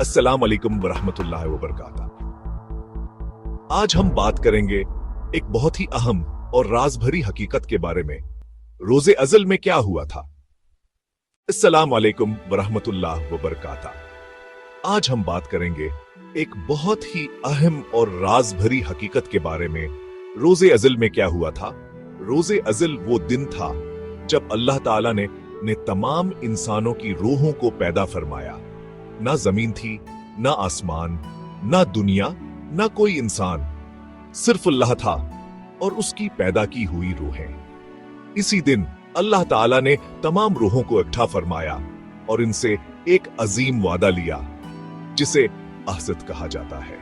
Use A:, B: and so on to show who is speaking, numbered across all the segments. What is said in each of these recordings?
A: अस्सलाम वालेकुम वरहमतुल्लाहि वबरकातुहू। आज हम बात करेंगे एक बहुत ही अहम और राज भरी हकीकत के बारे में। रोजे अज़ल में क्या हुआ था? अस्सलाम वालेकुम वरहमतुल्लाहि वबरकातुहू। आज हम बात करेंगे एक बहुत ही अहम और राज भरी हकीकत के बारे में। रोजे अज़ल में क्या हुआ था? रोजे अज़ल वो दिन था जब अल्लाह ताला ने तमाम इंसानों की रूहों को पैदा फरमाया। ना जमीन थी, ना आसमान, ना दुनिया, ना कोई इंसान, सिर्फ अल्लाह था और उसकी पैदा की हुई रूहें। इसी दिन अल्लाह ताला ने तमाम रूहों को इकट्ठा फरमाया और इनसे एक अजीम वादा लिया जिसे अहद कहा जाता है।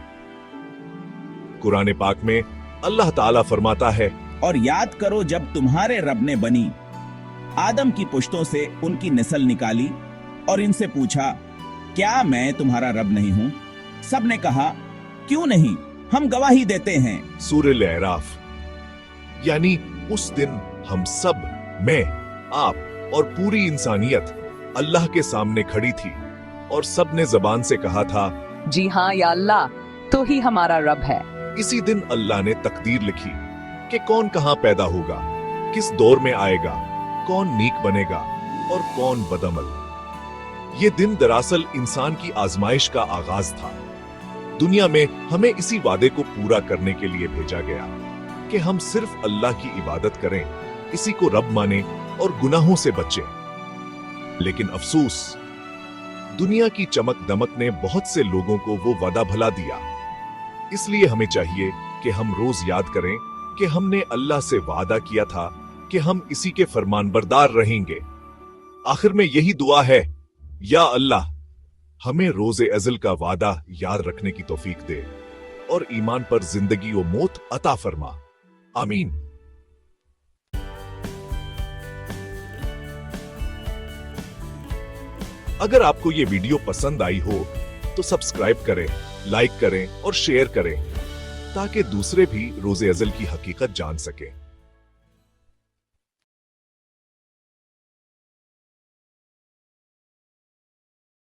A: कुरान पाक में अल्लाह ताला फरमाता है,
B: और याद करो जब तुम्हारे रब ने बनी आदम की पुश्तों से उनकी नस्ल निकाली और इनसे पूछा, क्या मैं तुम्हारा रब नहीं हूं? सब ने कहा, क्यों नहीं, हम गवाही देते हैं।
A: सूरह अराफ। यानी उस दिन हम सब, मैं, आप और पूरी इंसानियत अल्लाह के सामने खड़ी थी और सब ने जबान से कहा था,
C: जी हाँ या अल्लाह, तो ही हमारा रब है।
A: इसी दिन अल्लाह ने तकदीर लिखी कि कौन कहां पैदा होगा, किस दौर में आएगा, कौन नीक बनेगा और कौन बदअमल। ये दिन दरअसल इंसान की आजमाइश का आगाज था। दुनिया में हमें इसी वादे को पूरा करने के लिए भेजा गया कि हम सिर्फ अल्लाह की इबादत करें, इसी को रब माने और गुनाहों से बचें। लेकिन अफसोस, दुनिया की चमक दमक ने बहुत से लोगों को वो वादा भुला दिया। इसलिए हमें चाहिए कि हम रोज याद करें कि हमने अल्लाह से वादा किया था कि हम इसी के फरमानबरदार रहेंगे। आखिर में यही दुआ है, या अल्लाह हमें रोजे अज़ल का वादा याद रखने की तौफीक दे और ईमान पर जिंदगी और मौत अता फरमा। आमीन। अगर आपको ये वीडियो पसंद आई हो तो सब्सक्राइब करें, लाइक करें और शेयर करें ताकि दूसरे भी रोजे अज़ल की हकीकत जान सकें।